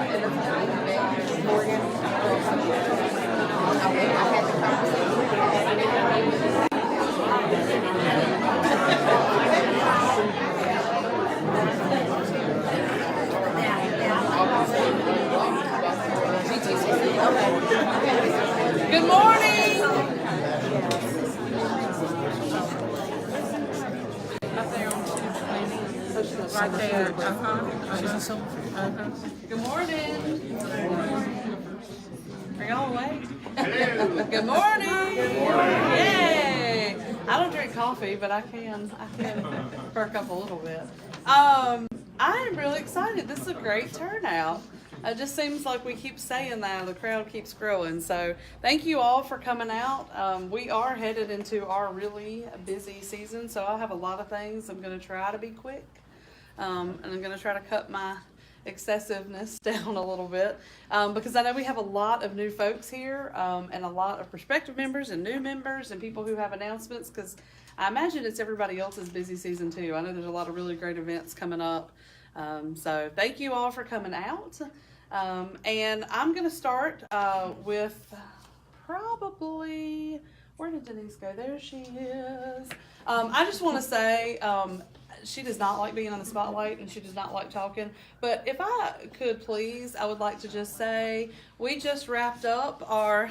Good morning. Right there. Good morning. Are y'all awake? Good morning. Yay! I don't drink coffee, but I can perk up a little bit. I am really excited. This is a great turnout. It just seems like we keep saying that, the crowd keeps growing. So thank you all for coming out. We are headed into our really busy season, so I have a lot of things. I'm going to try to be quick, and I'm going to try to cut my excessiveness down a little bit, because I know we have a lot of new folks here, and a lot of prospective members and new members and people who have announcements, because I imagine it's everybody else's busy season too. I know there's a lot of really great events coming up. So thank you all for coming out. And I'm going to start with probably, where did Denise go? There she is. I just want to say, she does not like being on the spotlight and she does not like talking. But if I could please, I would like to just say, we just wrapped up our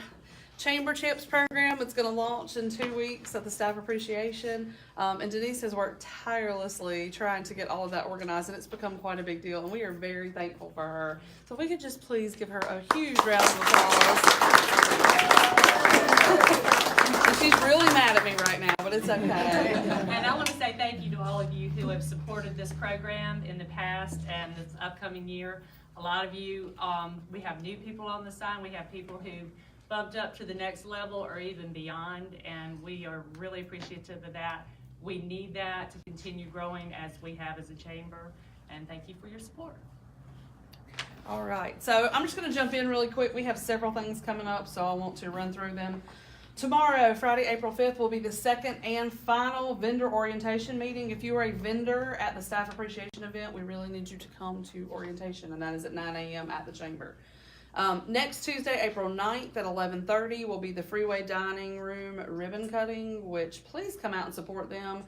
Chamber Chips program. It's going to launch in 2 weeks at the Staff Appreciation. And Denise has worked tirelessly trying to get all of that organized, and it's become quite a big deal. And we are very thankful for her. So if we could just please give her a huge round of applause. And she's really mad at me right now, but it's okay. And I want to say thank you to all of you who have supported this program in the past and this upcoming year. A lot of you, we have new people on the sign. We have people who bumped up to the next level or even beyond, and we are really appreciative of that. We need that to continue growing as we have as a chamber, and thank you for your support. All right, so I'm just going to jump in really quick. We have several things coming up, so I want to run through them. Tomorrow, Friday, April 5th, will be the second and final vendor orientation meeting. If you are a vendor at the Staff Appreciation event, we really need you to come to orientation, and that is at 9 a.m. at the chamber. Next Tuesday, April 9th at 11:30 will be the Freeway Dining Room ribbon cutting, which please come out and support them.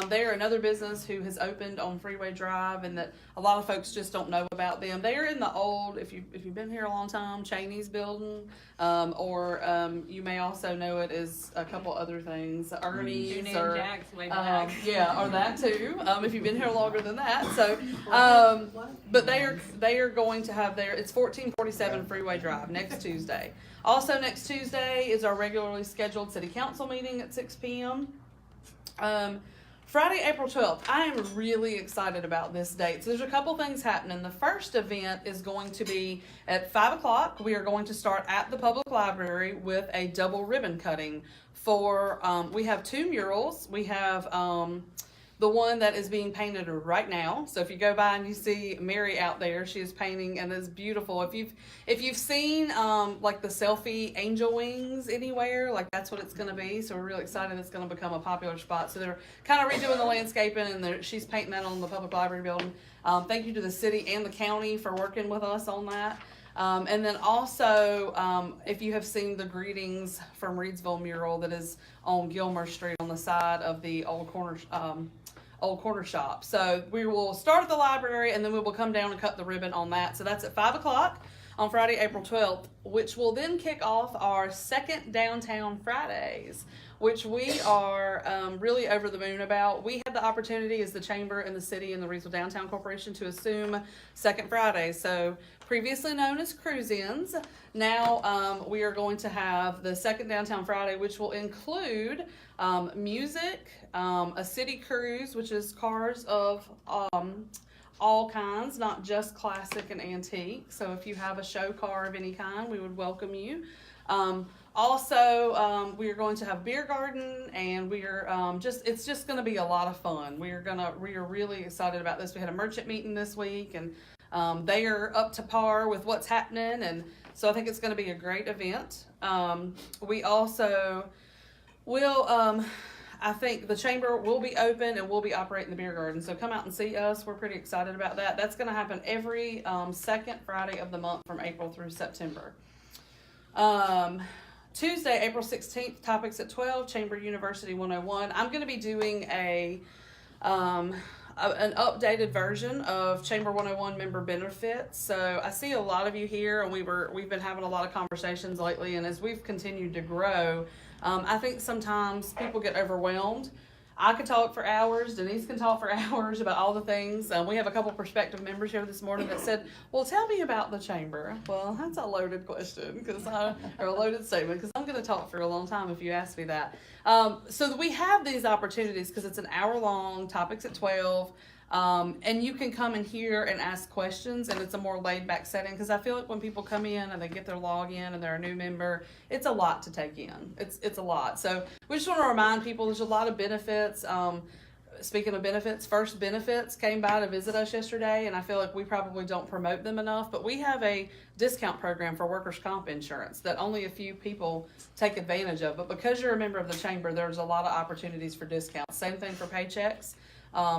They are another business who has opened on Freeway Drive, and that a lot of folks just don't know about them. They are in the old, if you've been here a long time, Cheney's building, or you may also know it as a couple other things, Ernie's, or Jack's way back. yeah, or that too. If you've been here longer than that, so but they are going to have it's 1447 Freeway Drive next Tuesday. Also next Tuesday is our regularly scheduled city council meeting at 6 p.m. Friday, April 12th. I am really excited about this date. So there's a couple things happening. The first event is going to be at 5 o'clock. We are going to start at the public library with a double ribbon cutting for, we have 2 murals. We have, the one that is being painted right now. So if you go by and you see Mary out there, she is painting, and it's beautiful. If you've seen like the selfie angel wings anywhere, like that's what it's going to be. So we're really excited it's going to become a popular spot. So they're kind of redoing the landscaping, and she's painting that on the public library building. Thank you to the city and the county for working with us on that. And then also, if you have seen the Greetings from Reedsville mural that is on Gilmer Street on the side of the old corner shop. So we will start at the library, and then we will come down and cut the ribbon on that. So that's at 5 o'clock on Friday, April 12th, which will then kick off our second Downtown Fridays, which we are really over the moon about. We had the opportunity as the Chamber and the City and the Reedsville Downtown Corporation to assume Second Friday. So previously known as Cruise-Ins, now we are going to have the second Downtown Friday, which will include music, a city cruise, which is cars of all kinds, not just classic and antique. So if you have a show car of any kind, we would welcome you. Also, we are going to have beer garden, and we are it's just going to be a lot of fun. We are really excited about this. We had a merchant meeting this week, and they are up to par with what's happening, and so I think it's going to be a great event. We also will, I think the chamber will be open and we'll be operating the beer garden. So come out and see us. We're pretty excited about that. That's going to happen every second Friday of the month from April through September. Tuesday, April 16th, topics at 12, Chamber University 101. I'm going to be doing an updated version of Chamber 101 member benefits. So I see a lot of you here, and we've been having a lot of conversations lately, and as we've continued to grow, I think sometimes people get overwhelmed. I could talk for hours. Denise can talk for hours about all the things. We have a couple prospective members here this morning that said, well, tell me about the chamber. Well, that's a loaded question or a loaded statement because I'm going to talk for a long time if you ask me that. So we have these opportunities because it's an hour long, topics at 12. And you can come in here and ask questions, and it's a more laid back setting because I feel like when people come in and they get their login and they're a new member, it's a lot to take in. It's a lot. So we just want to remind people there's a lot of benefits. Speaking of benefits, First Benefits came by to visit us yesterday, and I feel like we probably don't promote them enough, but we have a discount program for workers' comp insurance that only a few people take advantage of. But because you're a member of the chamber, there's a lot of opportunities for discounts. Same thing for paychecks.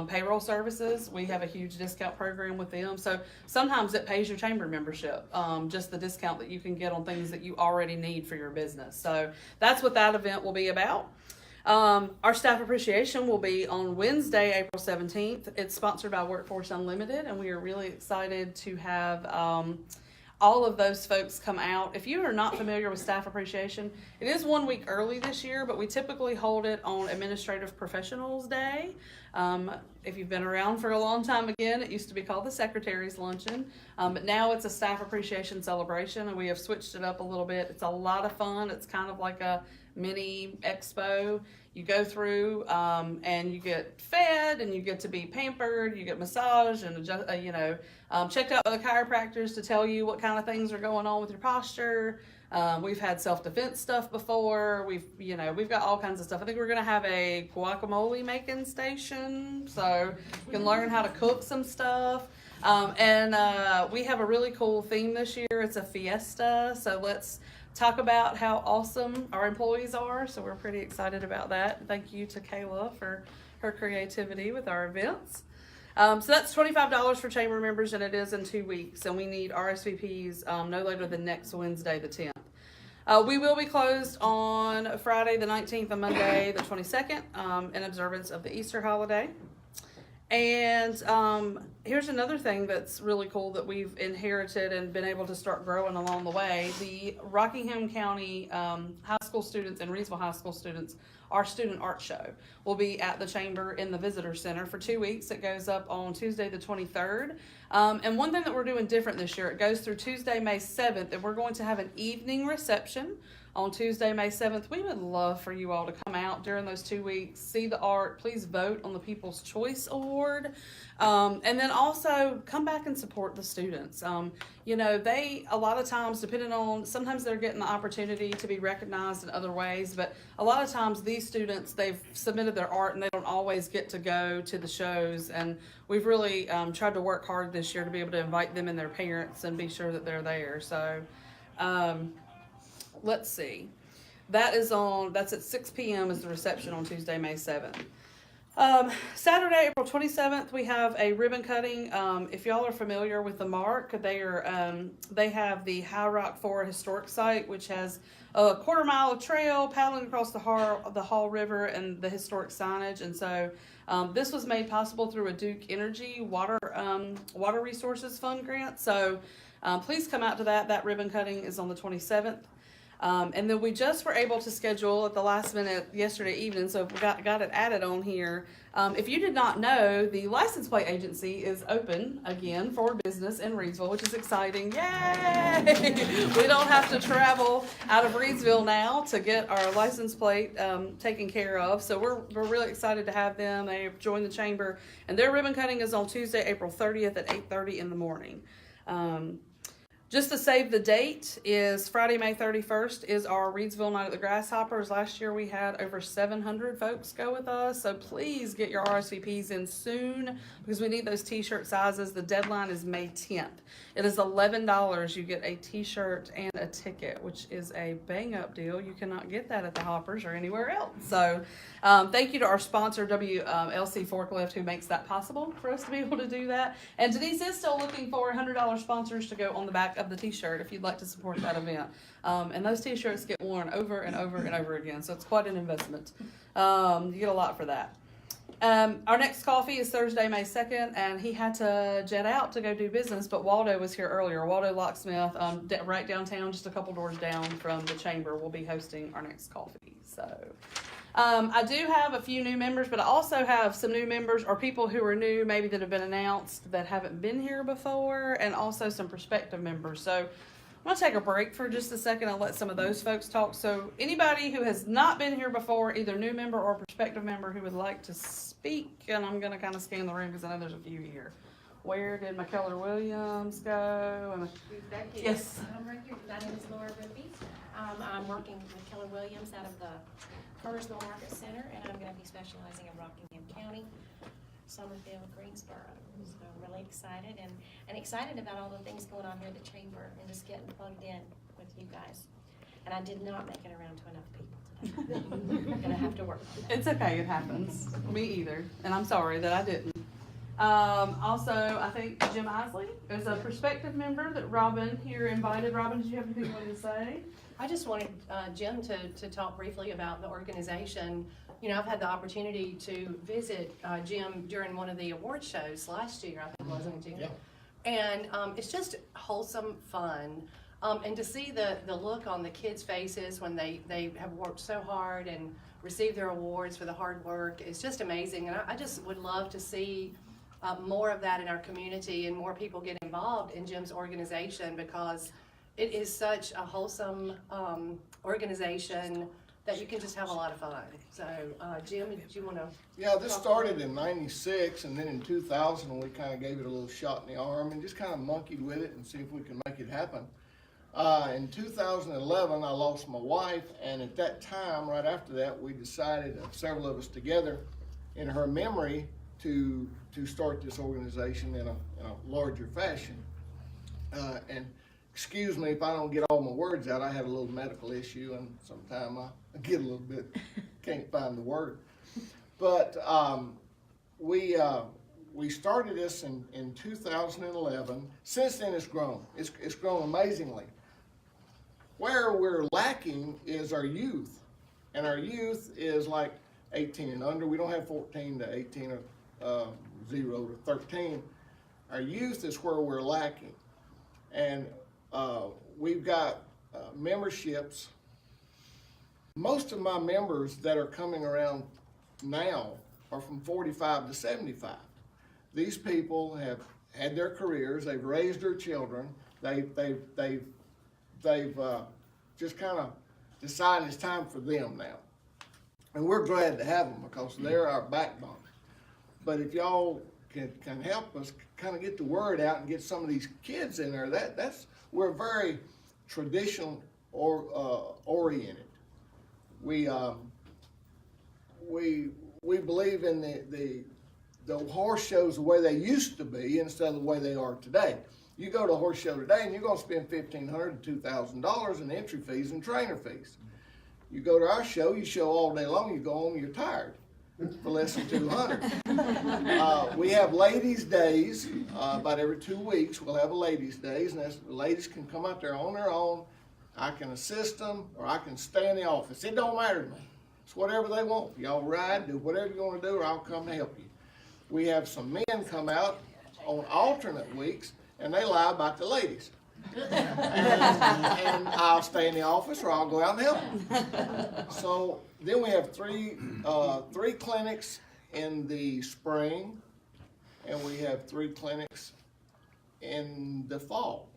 Payroll services, we have a huge discount program with them. So sometimes it pays your chamber membership, just the discount that you can get on things that you already need for your business. So that's what that event will be about. Our staff appreciation will be on Wednesday, April 17th. It's sponsored by Workforce Unlimited, and we are really excited to have all of those folks come out. If you are not familiar with staff appreciation, it is 1 week early this year, but we typically hold it on Administrative Professionals Day. If you've been around for a long time, again, it used to be called the Secretary's Luncheon, but now it's a staff appreciation celebration, and we have switched it up a little bit. It's a lot of fun. It's kind of like a mini expo. You go through and you get fed, and you get to be pampered. You get massaged and checked out by the chiropractors to tell you what kind of things are going on with your posture. We've had self-defense stuff before. We've got all kinds of stuff. I think we're going to have a guacamole making station, so you can learn how to cook some stuff. And we have a really cool theme this year. It's a fiesta, so let's talk about how awesome our employees are. So we're pretty excited about that. Thank you to Kayla for her creativity with our events. So that's $25 for chamber members, and it is in 2 weeks, and we need RSVPs no later than next Wednesday, the 10th. We will be closed on Friday the 19th and Monday the 22nd in observance of the Easter holiday. And here's another thing that's really cool that we've inherited and been able to start growing along the way. The Rockingham County high school students and Reidsville high school students, our student art show will be at the chamber in the visitor center for 2 weeks. It goes up on Tuesday the 23rd. And one thing that we're doing different this year, it goes through Tuesday, May 7th, and we're going to have an evening reception on Tuesday, May 7th. We would love for you all to come out during those 2 weeks, see the art. Please vote on the People's Choice Award. And then also come back and support the students. They, a lot of times, sometimes they're getting the opportunity to be recognized in other ways, but a lot of times these students, they've submitted their art and they don't always get to go to the shows. And we've really tried to work hard this year to be able to invite them and their parents and be sure that they're there. So, let's see. That's at 6 p.m. is the reception on Tuesday, May 7th. Saturday, April 27th, we have a ribbon cutting. If y'all are familiar with the Mark, they have the High Rock Ford Historic Site, which has a quarter-mile of trail paddling across the Hall River and the historic signage. And so this was made possible through a Duke Energy Water Resources Fund grant. So please come out to that. That ribbon cutting is on the 27th. And then we just were able to schedule at the last minute yesterday evening, so we got it added on here. If you did not know, the license plate agency is open again for business in Reidsville, which is exciting. Yay! We don't have to travel out of Reidsville now to get our license plate taken care of. So we're really excited to have them. They have joined the chamber, and their ribbon cutting is on Tuesday, April 30th at 8:30 in the morning. Just to save the date is Friday, May 31st is our Reedsville Night at the Grasshoppers. Last year we had over 700 folks go with us. So please get your RSVPs in soon because we need those t-shirt sizes. The deadline is May 10th. It is $11. You get a t-shirt and a ticket, which is a bang up deal. You cannot get that at the Hoppers or anywhere else. So thank you to our sponsor, WLC Forklift, who makes that possible for us to be able to do that. And Denise is still looking for $100 sponsors to go on the back of the t-shirt if you'd like to support that event. And those t-shirts get worn over and over and over again, so it's quite an investment. You get a lot for that. Our next coffee is Thursday, May 2nd, and he had to jet out to go do business, but Waldo was here earlier. Waldo Locksmith, right downtown, just a couple doors down from the chamber, will be hosting our next coffee. So I do have a few new members, but I also have some new members or people who are new, maybe that have been announced that haven't been here before, and also some prospective members. So I'm going to take a break for just a second and let some of those folks talk. So anybody who has not been here before, either new member or prospective member who would like to speak, and I'm going to kind of scan the room because I know there's a few here. Where did McKellar Williams go? Yes. I'm right here. My name is Laura Rippey. I'm working with Keller Williams out of the Kernersville Market Center, and I'm going to be specializing in Rockingham County, Summerfield, Greensboro. So I'm really excited and excited about all the things going on here at the chamber and just getting plugged in with you guys. And I did not make it around to enough people today. I'm going to have to work on that. It's okay, it happens. Me either. And I'm sorry that I didn't. Also, I think Jim Isley is a prospective member that Robin here invited. Robin, did you have anything you wanted to say? I just wanted Jim to talk briefly about the organization. You know, I've had the opportunity to visit Jim during one of the award shows last year, I think, wasn't it, Jim? Yeah. And it's just wholesome fun. And to see the look on the kids' faces when they have worked so hard and received their awards for the hard work is just amazing. And I just would love to see more of that in our community and more people get involved in Jim's organization, because it is such a wholesome organization that you can just have a lot of fun. So, Jim, did you want to? Yeah, this started in '96, and then in 2000 we kind of gave it a little shot in the arm and just kind of monkeyed with it and see if we can make it happen. In 2011, I lost my wife, and at that time, right after that, we decided, several of us together, in her memory, to start this organization in a larger fashion. And excuse me if I don't get all my words out. I had a little medical issue, and sometimes I get a little bit, can't find the word. But we started this in 2011. Since then, it's grown. It's grown amazingly. Where we're lacking is our youth, and our youth is like 18 and under. We don't have 14 to 18 or 0 to 13. Our youth is where we're lacking, and we've got memberships. Most of my members that are coming around now are from 45 to 75. These people have had their careers, they've raised their children, they've just kind of decided it's time for them now. And we're glad to have them because they're our backbone. But if y'all can help us kind of get the word out and get some of these kids in there, we're very traditional oriented. We believe in the horse shows the way they used to be instead of the way they are today. You go to a horse show today and you're going to spend $1,500 to $2,000 in entry fees and trainer fees. You go to our show, you show all day long, you go home, you're tired for less than $200. We have ladies' days about every 2 weeks. We'll have a ladies' days, and the ladies can come out there on their own. I can assist them, or I can stay in the office. It don't matter to me. It's whatever they want. Y'all ride, do whatever you want to do, or I'll come to help you. We have some men come out on alternate weeks, and they lie about the ladies. and I'll stay in the office, or I'll go out and help them. So then we have three clinics in the spring, and we have 3 clinics in the fall.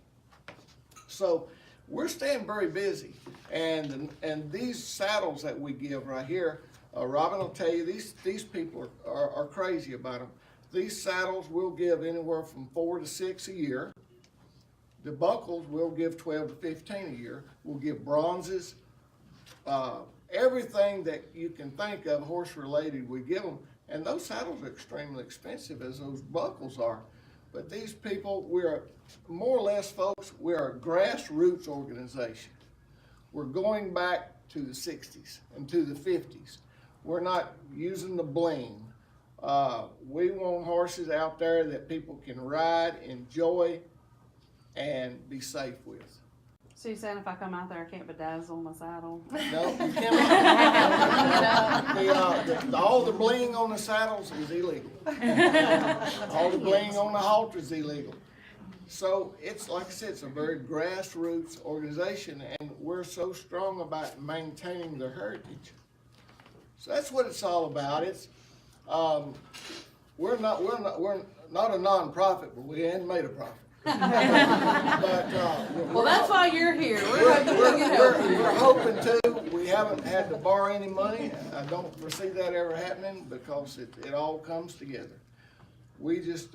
So we're staying very busy, and these saddles that we give right here, Robin will tell you, these people are crazy about them. These saddles we'll give anywhere from 4 to 6 a year. The buckles, we'll give 12 to 15 a year. We'll give bronzes, everything that you can think of horse-related, we give them. And those saddles are extremely expensive, as those buckles are. But these people, we're more or less, folks, we're a grassroots organization. We're going back to the 60s and to the 50s. We're not using the bling. We want horses out there that people can ride, enjoy, and be safe with. So you saying if I come out there, I can't bedazzle my saddle? No, you cannot. All the bling on the saddles is illegal. All the bling on the halter is illegal. So it's, like I said, it's a very grassroots organization, and we're so strong about maintaining the heritage. So that's what it's all about. It's, we're not a non-profit, but we ain't made a profit. Well, that's why you're here. We're hoping we can help you. We're hoping to. We haven't had to borrow any money. I don't foresee that ever happening because it all comes together. We just,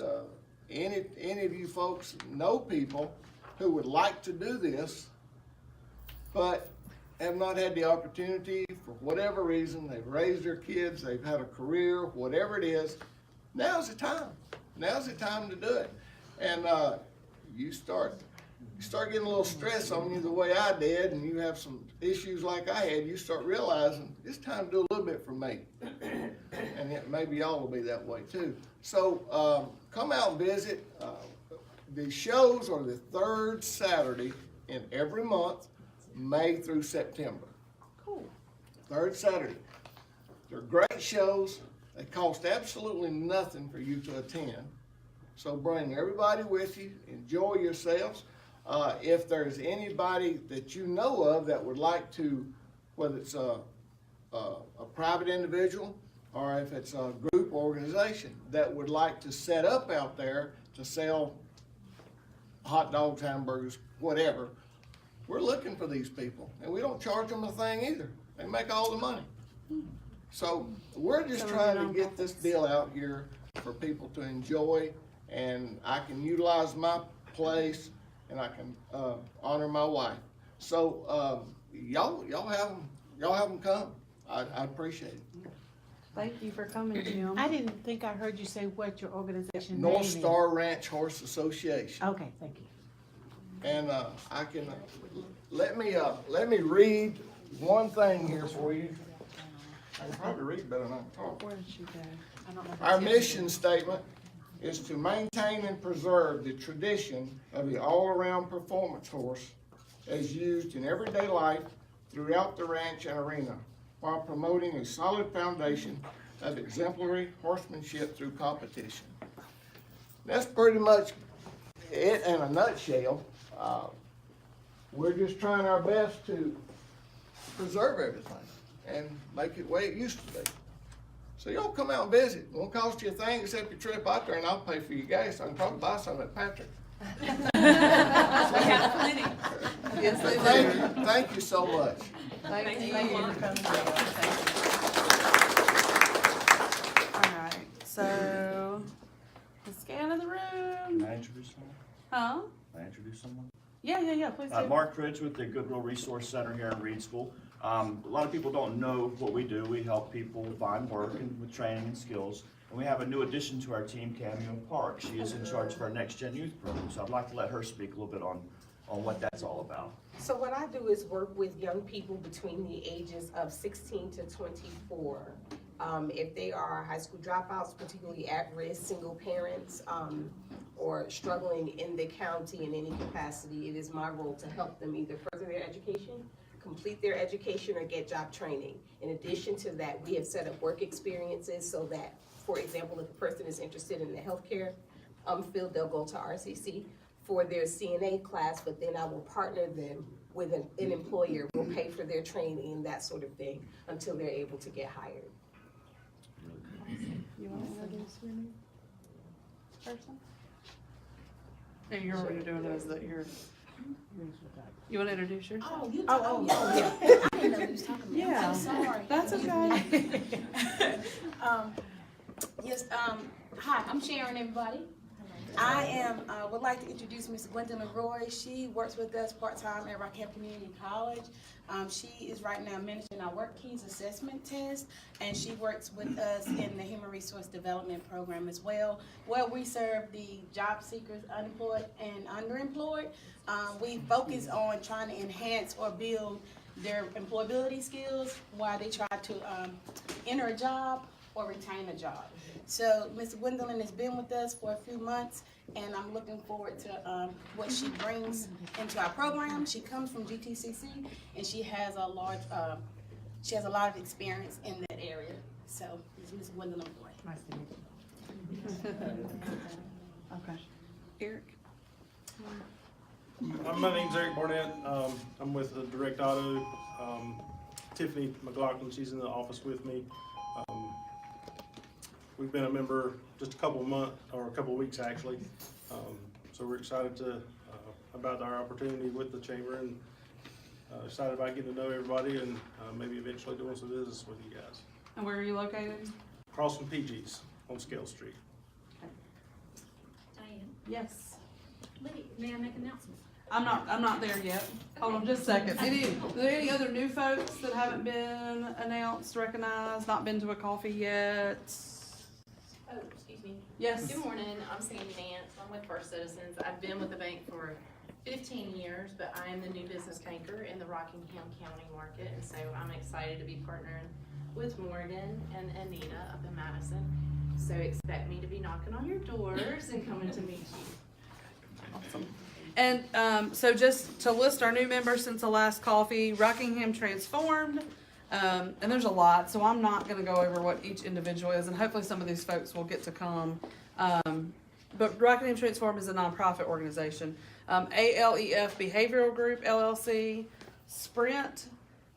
any of you folks know people who would like to do this, but have not had the opportunity for whatever reason. They've raised their kids, they've had a career, whatever it is. Now's the time. Now's the time to do it. And you start getting a little stress on you the way I did, and you have some issues like I had, you start realizing it's time to do a little bit for me. And maybe y'all will be that way too. So come out and visit. The shows are the third Saturday in every month, May through September. Cool. Third Saturday. They're great shows. They cost absolutely nothing for you to attend. So bring everybody with you, enjoy yourselves. If there's anybody that you know of that would like to, whether it's a private individual or if it's a group organization that would like to set up out there to sell hot dogs, hamburgers, whatever, we're looking for these people. And we don't charge them a thing either. They make all the money. So we're just trying to get this deal out here for people to enjoy, and I can utilize my place, and I can honor my wife. So y'all have them come. I appreciate it. Thank you for coming, Jim. I didn't think I heard you say what your organization name North is. Star Ranch Horse Association. Okay, thank you. And I can let me read one thing here for you. I can probably read better than I can talk. Where did you go? I don't know. if Our it's- mission statement is to maintain and preserve the tradition of the all-around performance horse as used in everyday life throughout the ranch and arena, while promoting a solid foundation of exemplary horsemanship through competition. That's pretty much it in a nutshell. We're just trying our best to preserve everything and make it the way it used to be. So y'all come out and visit. It won't cost you a thing except your trip out there, and I'll pay for your gas. I can probably buy some at Patrick. We have plenty. Yes, they do. Thank you so much. Thank you. Thank you. All right, so the scan of the room. Can I introduce someone? Huh? Can I introduce someone? Yeah, please do. Mark Fridge with the Goodwill Resource Center here in Reed School. A lot of people don't know what we do. We help people find work and with training and skills. And we have a new addition to our team, Cameo Park. She is in charge of our Next Gen Youth program. So I'd like to let her speak a little bit on what that's all about. So what I do is work with young people between the ages of 16 to 24. If they are high school dropouts, particularly at-risk single parents, or struggling in the county in any capacity, it is my role to help them either further their education, complete their education, or get job training. In addition to that, we have set up work experiences so that, for example, if a person is interested in the healthcare field, they'll go to RCC for their CNA class, but then I will partner them with an employer, will pay for their training and that sort of thing until they're able to get hired. You want to introduce your new person? Yeah, you're already doing it as that you're. You want to introduce yourself? Yeah. I didn't know you was talking about. Yeah. I'm so sorry. That's okay. Yes, hi, I'm Sharon, everybody. would like to introduce Ms. Gwendolyn Roy. She works with us part-time at Rockingham Community College. She is right now managing our Work Keys assessment test, and she works with us in the Human Resource Development Program as well, where we serve the job seekers, unemployed and underemployed. We focus on trying to enhance or build their employability skills while they try to enter a job or retain a job. So Ms. Gwendolyn has been with us for a few months, and I'm looking forward to what she brings into our program. She comes from GTCC, and she has a lot of experience in that area. So this is Ms. Gwendolyn Roy. Nice to meet you. Okay. Eric? My name's Eric Barnett. I'm with Direct Auto. Tiffany McLaughlin, she's in the office with me. We've been a member just a couple of months, or a couple of weeks actually. So we're excited about our opportunity with the chamber, and excited about getting to know everybody and maybe eventually doing some business with you guys. And where are you located? Across from PG's on Scale Street. Diane, Yes. Lydia, may I make an announcement? I'm not there yet. Hold on just a second. Are there any other new folks that haven't been announced, recognized, not been to a coffee yet? Oh, excuse me. Yes. Good morning, I'm Sandy Nance, I'm with First Citizens. I've been with the bank for 15 years, but I am the new business banker in the Rockingham County market, and so I'm excited to be partnering with Morgan and Anita up in Madison. So expect me to be knocking on your doors and coming to meet you. Awesome. And so just to list our new members since the last coffee, Rockingham Transformed, and there's a lot, so I'm not going to go over what each individual is, and hopefully some of these folks will get to come. But Rockingham Transformed is a nonprofit organization. ALEF Behavioral Group, LLC, Sprint,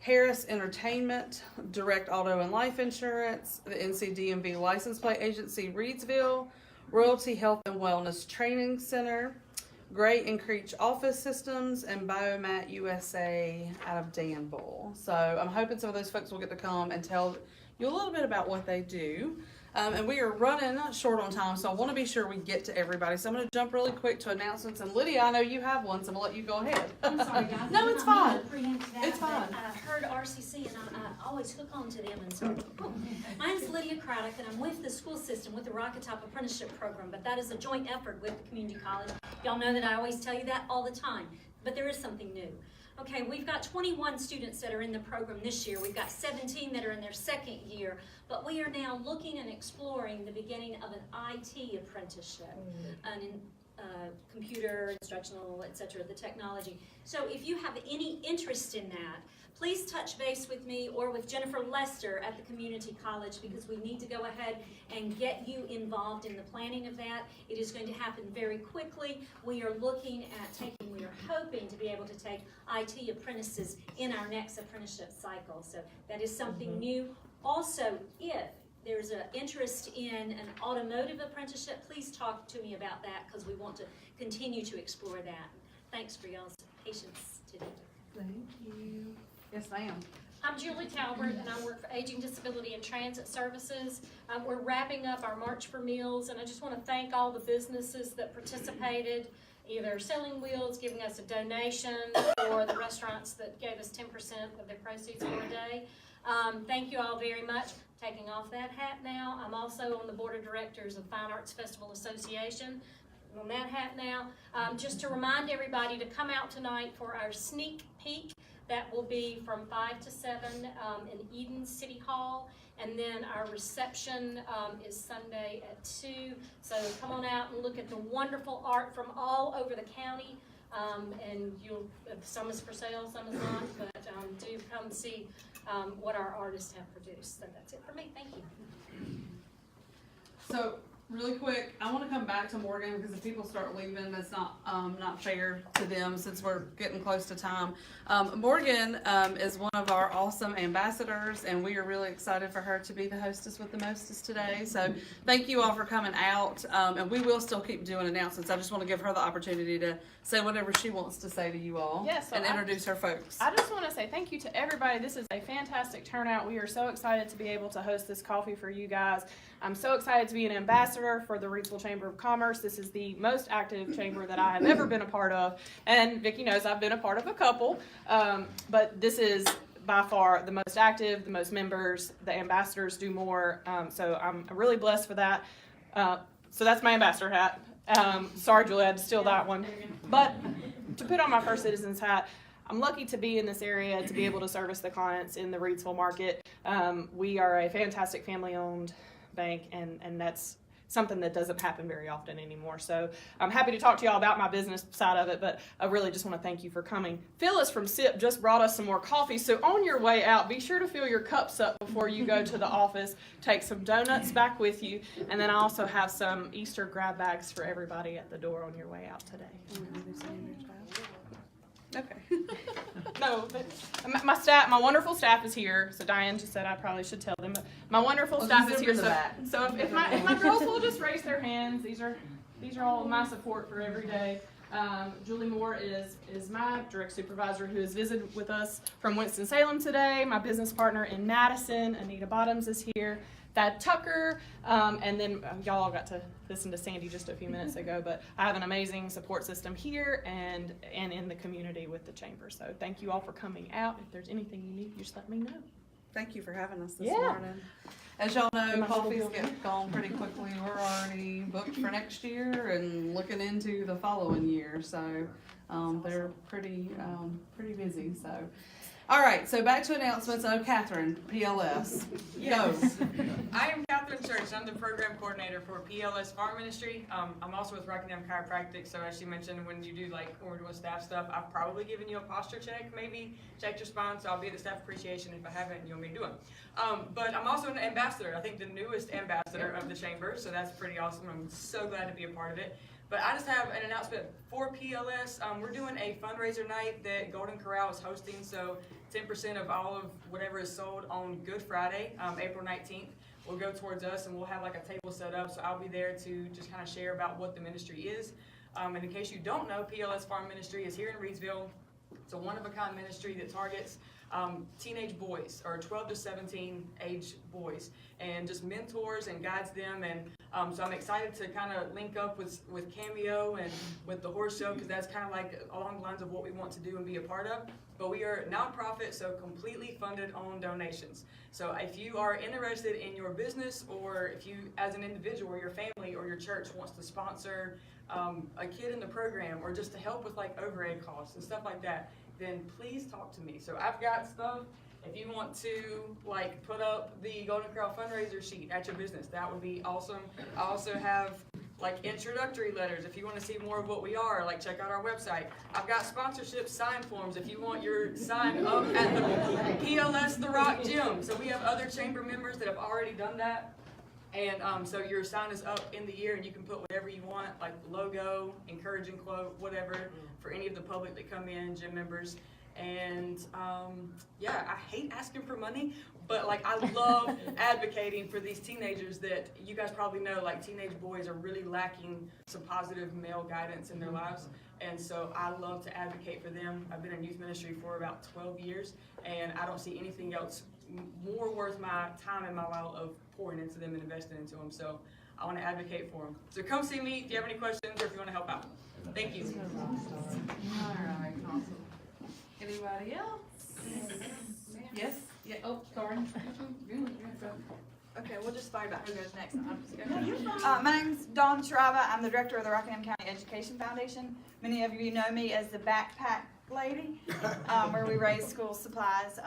Harris Entertainment, Direct Auto and Life Insurance, the NCDMV License Plate Agency, Reedsville, Royalty Health and Wellness Training Center, Gray and Creech Office Systems, and Biomat USA out of Danville. So I'm hoping some of those folks will get to come and tell you a little bit about what they do. And we are running short on time, so I want to be sure we get to everybody. So I'm going to jump really quick to announcements. And Lydia, I know you have one, so I'm going to let you go ahead. I'm sorry, guys. No, I it's did not mean fine. to preempt that, It's fine. but I heard RCC and I always hook on to them and so. My name's Lydia Craddock and I'm with the school system with the Rocket Top Apprenticeship Program, but that is a joint effort with the community college. Y'all know that I always tell you that all the time, but there is something new. Okay, we've got 21 students that are in the program this year. We've got 17 that are in their second year, but we are now looking and exploring the beginning of an IT apprenticeship, an computer, instructional, etc., the technology. So if you have any interest in that, please touch base with me or with Jennifer Lester at the community college, because we need to go ahead and get you involved in the planning of that. It is going to happen very quickly. We are looking at we are hoping to be able to take IT apprentices in our next apprenticeship cycle. So that is something new. Also, if there's an interest in an automotive apprenticeship, please talk to me about that, because we want to continue to explore that. Thanks for y'all's patience today. Thank you. Yes, ma'am. I'm Julie Talbert, and I work for Aging, Disability, and Transit Services. We're wrapping up our March for Meals, and I just want to thank all the businesses that participated, either selling wheels, giving us a donation, or the restaurants that gave us 10% of their proceeds for a day. Thank you all very much. Taking off that hat now, I'm also on the Board of Directors of Fine Arts Festival Association. I'm on that hat now. Just to remind everybody to come out tonight for our sneak peek. That will be from 5 to 7 in Eden City Hall. And then our reception is Sunday at 2. So come on out and look at the wonderful art from all over the county. And some is for sale, some is not. But do come see what our artists have produced. So that's it for me. Thank you. So really quick, I want to come back to Morgan, because if people start leaving, that's not fair to them since we're getting close to time. Morgan is one of our awesome ambassadors, and we are really excited for her to be the hostess with the mostest today. So thank you all for coming out, and we will still keep doing announcements. I just want to give her the opportunity to say whatever she wants to say to you all, Yes, so and introduce her folks. I just want to say thank you to everybody. This is a fantastic turnout. We are so excited to be able to host this coffee for you guys. I'm so excited to be an ambassador ambassador for the Reidsville Chamber of Commerce. This is the most active chamber that I have ever been a part of, and Vicki knows I've been a part of a couple, but this is by far the most active, the most members. The ambassadors do more, so I'm really blessed for that. So that's my ambassador hat. Sorry, Julie, I had to steal that one. But to put on my First Citizens hat, I'm lucky to be in this area, to be able to service the clients in the Reidsville market. We are a fantastic family-owned bank, and that's something that doesn't happen very often anymore. So I'm happy to talk to y'all about my business side of it, but I really just want to thank you for coming. Phyllis from SIP just brought us some more coffee, so on your way out, be sure to fill your cups up before you go to the office. Take some donuts back with you, and then I also have some Easter grab bags for everybody at the door on your way out today. Okay. No, but my wonderful staff is here. So Diane just said I probably should tell them, but my wonderful staff is here. So if my girls will just raise their hands, these are all my support for every day. Julie Moore is my direct supervisor who has visited with us from Winston-Salem today. My business partner in Madison, Anita Bottoms, is here. Thad Tucker, and then y'all all got to listen to Sandy just a few minutes ago, but I have an amazing support system here and in the community with the chamber. So thank you all for coming out. If there's anything you need, just let me know. Thank you for having us this morning. As y'all know, coffee's getting gone pretty quickly. We're already booked for next year and looking into the following year. So they're pretty busy. So. All right, so back to announcements. Oh, Catherine, PLS. Yes. I am Catherine Church. I'm the program coordinator for PLS Farm Ministry. I'm also with Rockingham Chiropractic, so as she mentioned, when you do when we're doing staff stuff, I've probably given you a posture check, maybe checked your spine, so I'll be at the staff appreciation if I haven't and you want me to do it. But I'm also an ambassador, I think the newest ambassador of the chamber, so that's pretty awesome. I'm so glad to be a part of it. But I just have an announcement for PLS. We're doing a fundraiser night that Golden Corral is hosting, so 10% of all of whatever is sold on Good Friday, April 19th, will go towards us, and we'll have like a table set up, so I'll be there to just kind of share about what the ministry is. And in case you don't know, PLS Farm Ministry is here in Reidsville. It's a one-of-a-kind ministry that targets teenage boys, or 12 to 17 age boys, and just mentors and guides them. And so I'm excited to kind of link up with Cameo and with the horse show, because that's kind of like along the lines of what we want to do and be a part of. But we are a nonprofit, so completely funded on donations. So if you are interested in your business, or if you as an individual or your family or your church wants to sponsor a kid in the program, or just to help with like overhead costs and stuff like that, then please talk to me. So I've got stuff. If you want to like put up the Golden Corral fundraiser sheet at your business, that would be awesome. I also have like introductory letters. If you want to see more of what we are, like check out our website. I've got sponsorship sign forms if you want your sign up at the PLS The Rock Gym. So we have other chamber members that have already done that. And so your sign is up in the year, and you can put whatever you want, like logo, encouraging quote, whatever, for any of the public that come in, gym members. And yeah, I hate asking for money, but like I love advocating for these teenagers that you guys probably know, like teenage boys are really lacking some positive male guidance in their lives. And so I love to advocate for them. I've been in youth ministry for about 12 years, and I don't see anything else more worth my time and my while of pouring into them and investing into them. So I want to advocate for them. So come see me if you have any questions or if you want to help out. Thank you. All right, awesome. Anybody else? Yes? Yeah. Oh, Corin. Okay, we'll just find out who goes next. My name's Dawn Shriva. I'm the director of the Rockingham County Education Foundation. Many of you know me as the backpack lady, where we raise school supplies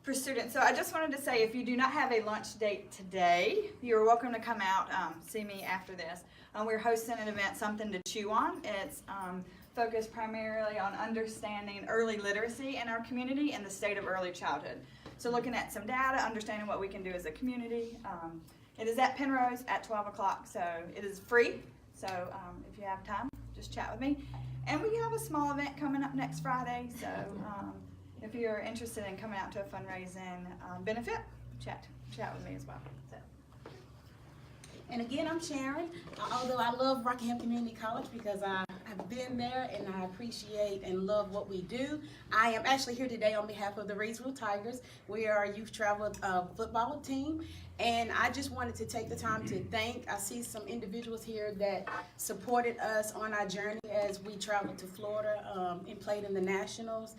for students. So I just wanted to say, if you do not have a lunch date today, you're welcome to come out, see me after this. We're hosting an event, Something to Chew On. It's focused primarily on understanding early literacy in our community and the state of early childhood. So looking at some data, understanding what we can do as a community. It is at Penrose at 12 o'clock, so it is free. So if you have time, just chat with me. And we have a small event coming up next Friday, so if you're interested in coming out to a fundraising benefit, chat with me as well. So. And again, I'm Sharon. Although I love Rockingham Community College because I I've been there and I appreciate and love what we do. I am actually here today on behalf of the Reidsville Tigers. We are a youth travel football team, and I just wanted to take the time to thank, I see some individuals here that supported us on our journey as we traveled to Florida and played in the Nationals,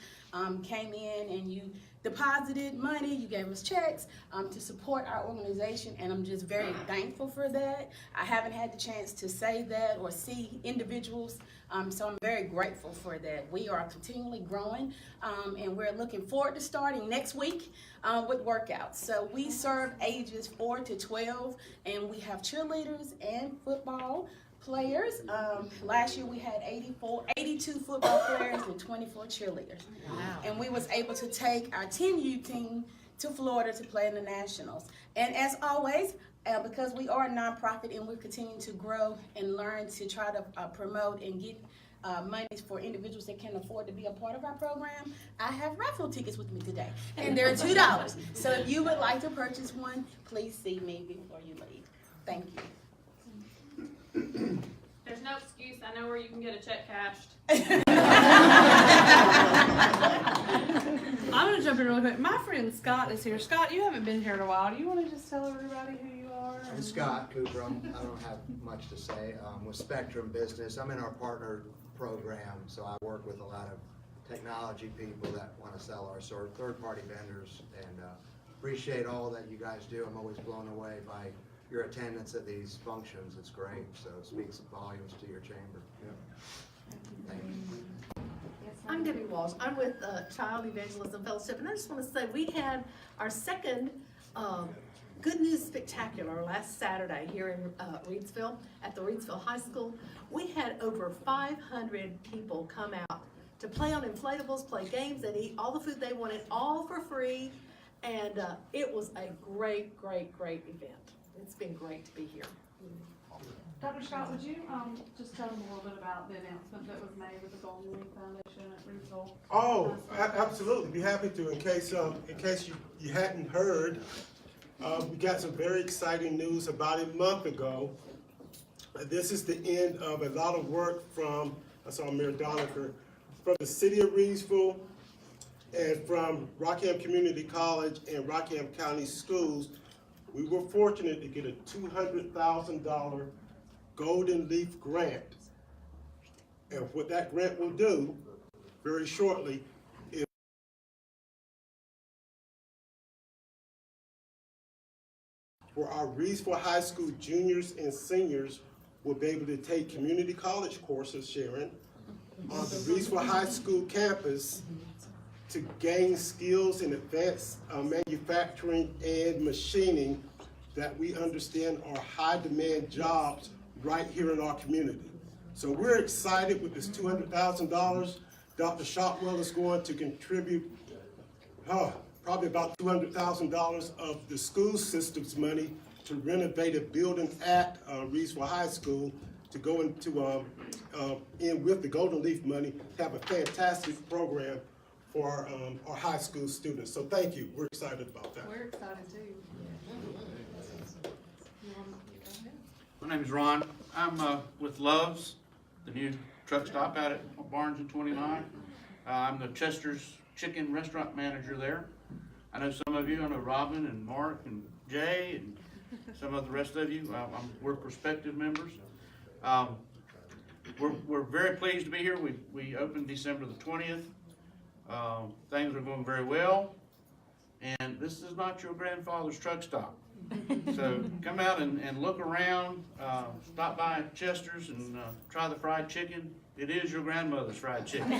came in and you deposited money, you gave us checks to support our organization, and I'm just very thankful for that. I haven't had the chance to say that or see individuals, so I'm very grateful for that. We are continually growing, and we're looking forward to starting next week with workouts. So we serve ages 4 to 12, and we have cheerleaders and football players. Last year we had 82 football players and 24 cheerleaders. Wow. And we was able to take our 10U team to Florida to play in the Nationals. And as always, because we are a nonprofit and we're continuing to grow and learn to try to promote and get monies for individuals that can afford to be a part of our program, I have raffle tickets with me today. And they're $2. So if you would like to purchase one, please see me before you leave. Thank you. There's no excuse. I know where you can get a check cashed. I'm gonna jump in really quick. My friend Scott is here. Scott, you haven't been here in a while. Do you want to just tell everybody who you are? I'm Scott Cooper. I don't have much to say. With Spectrum Business, I'm in our partner program, so I work with a lot of technology people that want to sell our sort of third-party vendors, and appreciate all that you guys do. I'm always blown away by your attendance at these functions. It's great, so it speaks volumes to your chamber. Thank you. I'm Debbie Walsh. I'm with Child Evangelism Fellowship, and I just want to say we had our second Good News Spectacular last Saturday here in Reidsville at the Reidsville High School. We had over 500 people come out to play on inflatables, play games, and eat all the food they wanted, all for free, and it was a great, great, great event. It's been great to be here. Dr. Scott, would you just tell them a little bit about the announcement that was made with the Golden Leaf Foundation at Reidsville? Oh, absolutely. Be happy to. In case you hadn't heard, we got some very exciting news about a month ago. This is the end of a lot of work from, I saw Mayor Doniker, from the city of Reidsville and from Rockingham Community College and Rockingham County Schools. We were fortunate to get a $200,000 Golden Leaf grant. And what that grant will do very shortly is for our Reidsville High School juniors and seniors will be able to take community college courses, Sharon, on the Reidsville High School campus to gain skills in advanced manufacturing and machining that we understand are high demand jobs right here in our community. So we're excited with this $200,000. Dr. Shotwell is going to contribute probably about $200,000 of the school system's money to renovate a building at Reidsville High School to go into in with the Golden Leaf money to have a fantastic program for our high school students. So thank you. We're excited about that. We're excited too. My name is Ron. I'm with Love's, the new truck stop out at Barnes and 29. I'm the Chester's Chicken restaurant manager there. I know some of you, I know Robin and Mark and Jay and some of the rest of you. We're prospective members. We're very pleased to be here. We opened December the 20th. Things are going very well. And this is not your grandfather's truck stop. So come out and look around, stop by Chester's and try the fried chicken. It is your grandmother's fried chicken.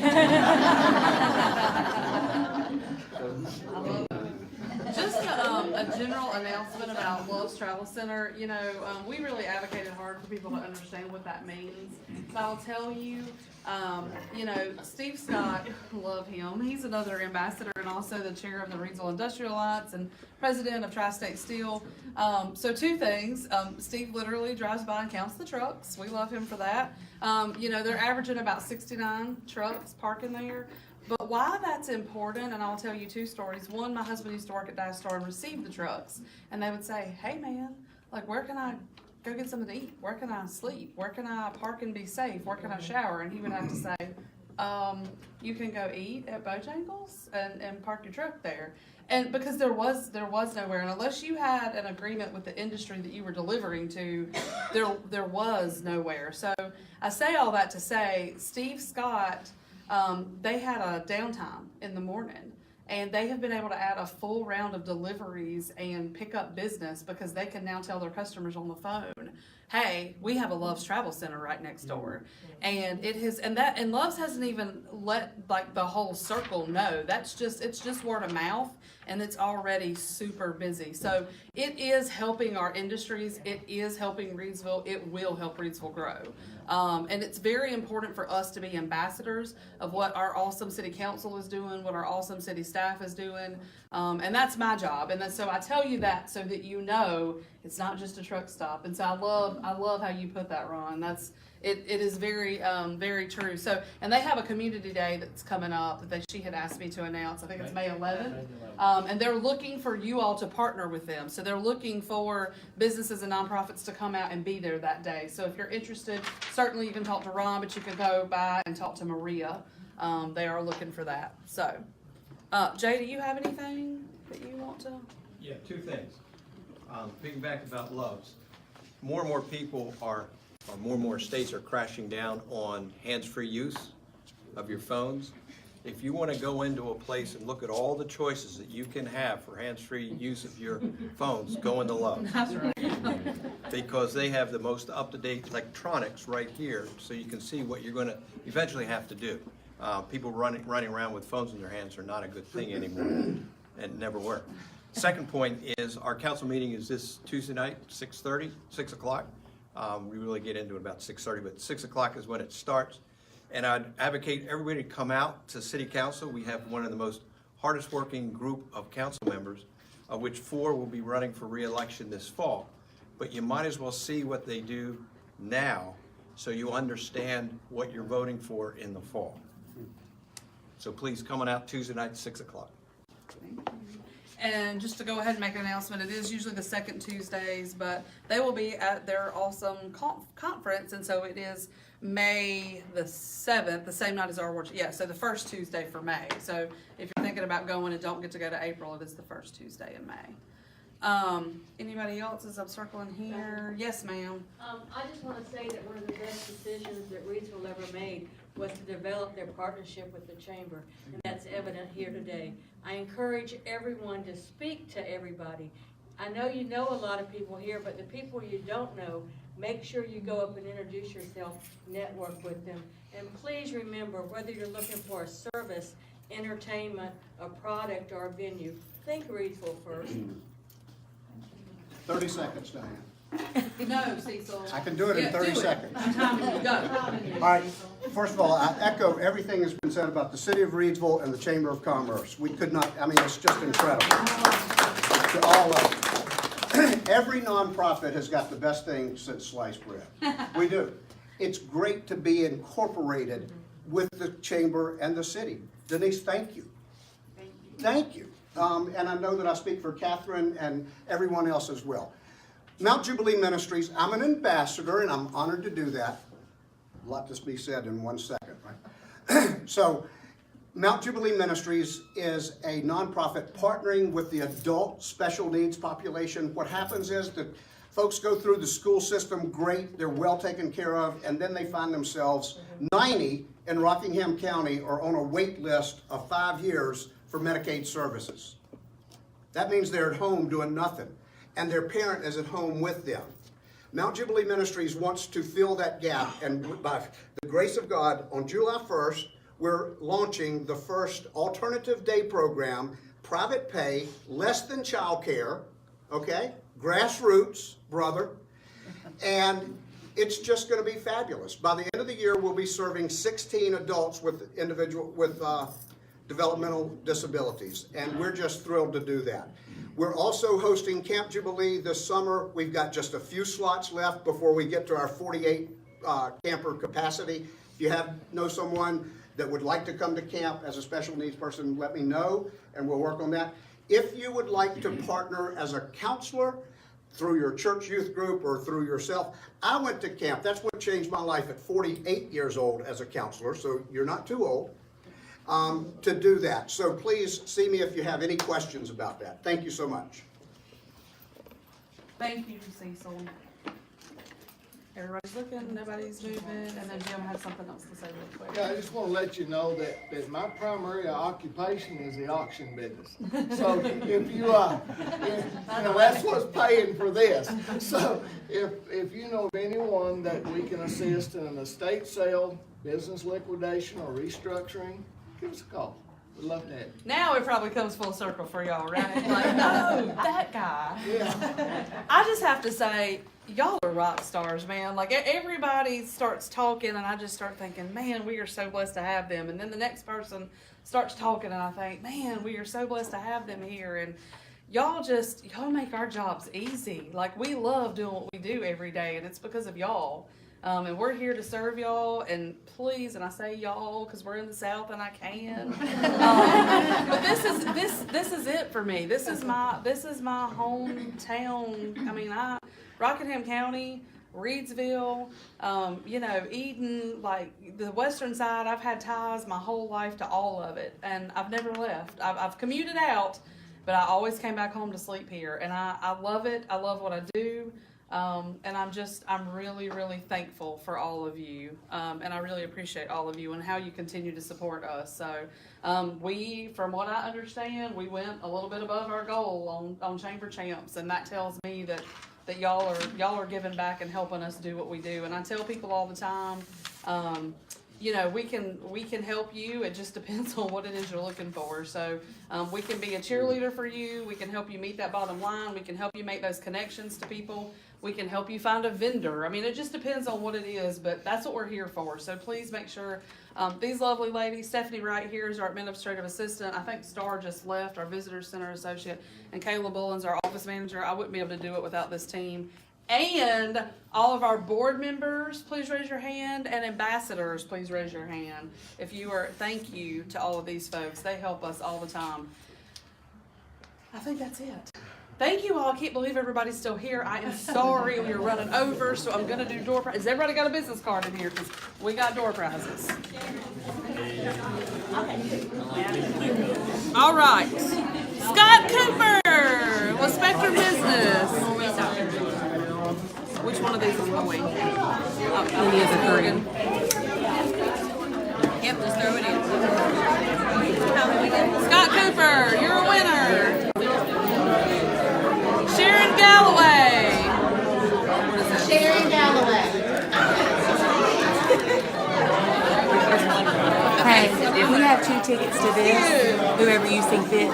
Just a general announcement about Love's Travel Center. You know, we really advocated hard for people to understand what that means. So I'll tell you, you know, Steve Scott, love him. He's another ambassador and also the chair of the Reidsville Industrial Alliance and president of Tri-State Steel. So two things. Steve literally drives by and counts the trucks. We love him for that. You know, they're averaging about 69 trucks parking there. But why that's important, and I'll tell you two stories. One, my husband used to work at Dice Star and receive the trucks. And they would say, hey man, like where can I go get something to eat. Where can I sleep? Where can I park and be safe? Where can I shower? And he would have to say, you can go eat at Bojangles and park your truck there. And because there was nowhere, and unless you had an agreement with the industry that you were delivering to, there was nowhere. So I say all that to say, Steve Scott, they had a downtime in the morning, and they have been able to add a full round of deliveries and pick up business because they can now tell their customers on the phone, hey, we have a Love's Travel Center right next door. And it has, and Love's hasn't even let like the whole circle know. It's just word of mouth, and it's already super busy. So it is helping our industries. It is helping Reidsville. It will help Reidsville grow. And it's very important for us to be ambassadors of what our awesome city council is doing, what our awesome city staff is doing. And that's my job. And so I tell you that so that you know it's not just a truck stop. And so I love how you put that, Ron. It is very, very true. So, and they have a community day that's coming up that she had asked me to announce. I think it's May 11th. And they're looking for you all to partner with them. So they're looking for businesses and nonprofits to come out and be there that day. So if you're interested, certainly you can talk to Ron, but you can go by and talk to Maria. They are looking for that. So, Jay, do you have anything that you want to? Yeah, two things. Thinking back about Love's, more and more people more and more states are crashing down on hands-free use of your phones. If you want to go into a place and look at all the choices that you can have for hands-free use of your phones, go into Love's. That's right. Because they have the most up-to-date electronics right here, so you can see what you're going to eventually have to do. People running around with phones in their hands are not a good thing anymore, and never were. Second point is our council meeting is this Tuesday night, 6 o'clock. We really get into it about 6:30, but 6 o'clock is when it starts. And I'd advocate everybody to come out to City Council. We have one of the most hardest working group of council members, of which 4 will be running for re-election this fall. But you might as well see what they do now so you understand what you're voting for in the fall. So please come on out Tuesday night, 6 o'clock. And just to go ahead and make an announcement, it is usually the second Tuesdays, but they will be at their awesome conference, and so it is May the 7th, the same night as our worship. Yeah, so the first Tuesday for May. So if you're thinking about going and don't get to go to April, it is the first Tuesday in May. Anybody else as I'm circling here? Yes, ma'am. I just want to say that one of the best decisions that Reidsville ever made was to develop their partnership with the chamber, and that's evident here today. I encourage everyone to speak to everybody. I know you know a lot of people here, but the people you don't know, make sure you go up and introduce yourself, network with them. And please remember, whether you're looking for a service, entertainment, a product, or a venue, think Reidsville first. 30 seconds, Diane. No, Cecil. I can do it in 30 seconds. I'm timing you. Go. All right, first of all, I echo everything that's been said about the City of Reidsville and the Chamber of Commerce. We could not, I mean, it's just incredible. To all of them. Every nonprofit has got the best thing since sliced bread. We do. It's great to be incorporated with the Chamber and the city. Denise, thank you. Thank you. And I know that I speak for Catherine and everyone else as well. Mount Jubilee Ministries, I'm an ambassador and I'm honored to do that. A lot to be said in 1 second, right? So, Mount Jubilee Ministries is a nonprofit partnering with the adult special needs population. What happens is that folks go through the school system great, they're well taken care of, and then they find themselves 90 in Rockingham County or on a wait list of 5 years for Medicaid services. That means they're at home doing nothing, and their parent is at home with them. Mount Jubilee Ministries wants to fill that gap, and by the grace of God, on July 1st, we're launching the first alternative day program, private pay, less than child care, okay? Grassroots, brother. And it's just going to be fabulous. By the end of the year, we'll be serving 16 adults with developmental disabilities, and we're just thrilled to do that. We're also hosting Camp Jubilee this summer. We've got just a few slots left before we get to our 48 camper capacity. If you know someone that would like to come to camp as a special needs person, let me know, and we'll work on that. If you would like to partner as a counselor, through your church youth group or through yourself. I went to camp. That's what changed my life at 48 years old as a counselor, so you're not too old, to do that. So please see me if you have any questions about that. Thank you so much. Thank you, Cecil. Everybody's looking, nobody's moving, and then Jim has something else to say real quick. Yeah, I just want to let you know that my primary occupation is the auction business. So if you, that's what's paying for this. So if you know of anyone that we can assist in an estate sale, business liquidation, or restructuring, give us a call. We'd love to have you. Now it probably comes full circle for y'all, right? Like, no, that guy. Yeah. I just have to say, y'all are rock stars, man. Like, everybody starts talking, and I just start thinking, man, we are so blessed to have them. And then the next person starts talking, and I think, man, we are so blessed to have them here. And y'all make our jobs easy. Like, we love doing what we do every day, and it's because of y'all. And we're here to serve y'all, and please, and I say y'all because we're in the South and I can. But this is it for me. This is my hometown. I mean, Rockingham County, Reidsville, Eden, like the western side. I've had ties my whole life to all of it, and I've never left. I've commuted out, but I always came back home to sleep here, and I love it. I love what I do. And I'm really, really thankful for all of you. And I really appreciate all of you and how you continue to support us. So, from what I understand, we went a little bit above our goal on Chamber Champs. And that tells me that y'all are giving back and helping us do what we do. And I tell people all the time, we can help you. It just depends on what it is you're looking for. So we can be a cheerleader for you. We can help you meet that bottom line. We can help you make those connections to people. We can help you find a vendor. I mean, it just depends on what it is, but that's what we're here for. So please make sure these lovely ladies, Stephanie Wright here is our administrative assistant. I think Star just left, our visitor center associate, and Kayla Bullens, our office manager. I wouldn't be able to do it without this team. And all of our board members, please raise your hand, and ambassadors, please raise your hand. Thank you to all of these folks. They help us all the time. I think that's it. Thank you all. I can't believe everybody's still here. I am sorry we are running over, so I'm going to do door prizes. Has everybody got a business card in here? Because we got door prizes. All right. Scott Cooper with Spectrum Business. Which one of these is going? Any of the Kurgan. Yep, just throw it in. Scott Cooper, you're a winner. Sharon Galloway. Sharon Galloway. Hey, we have 2 tickets to this. Whoever you see fit to.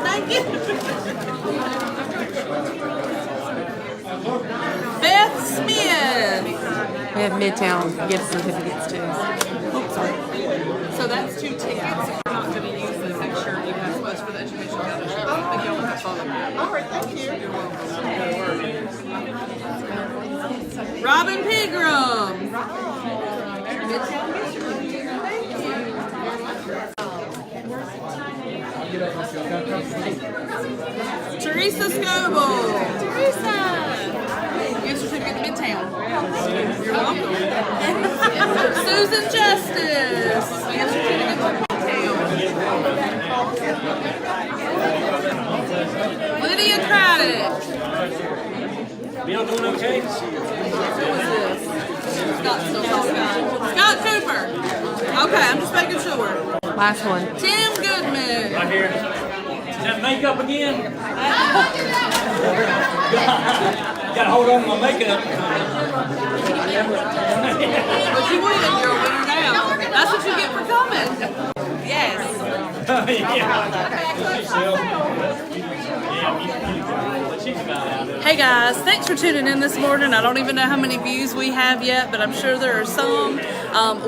Thank you. Beth Smith. We have Midtown gift certificates too. Oh, sorry. So that's 2 tickets. If you're not going to use them, make sure you have most for the Education Foundation. I think y'all will have fun. All right, thank you. Robin Pegram. Teresa Scoble. Gift certificate to Midtown. You're welcome. Susan Justice. Gift certificate to Midtown. Lydia Craddock. Bill doing okay? Who is this? Scott Cooper. Okay, I'm just making sure. Last one. Tim Goodman. Right here. Is that makeup again? Gotta hold on to my makeup. But you win, you're a winner now. That's what you get for coming. Yes. Hey guys, thanks for tuning in this morning. I don't even know how many views we have yet, but I'm sure there are some.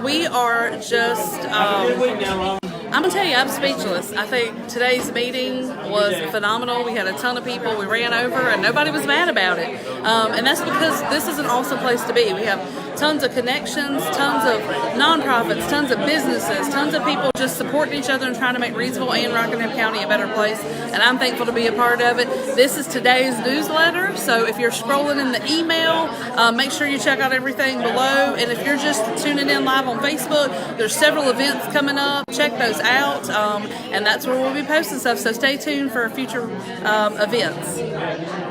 We are just, I'm gonna tell you, I'm speechless. I think today's meeting was phenomenal. We had a ton of people. We ran over and nobody was mad about it. And that's because this is an awesome place to be. We have tons of connections, tons of nonprofits, tons of businesses, tons of people just supporting each other and trying to make Reidsville and Rockingham County a better place. And I'm thankful to be a part of it. This is today's newsletter, so if you're scrolling in the email, make sure you check out everything below. And if you're just tuning in live on Facebook, there's several events coming up. Check those out, and that's where we'll be posting stuff. So stay tuned for future events.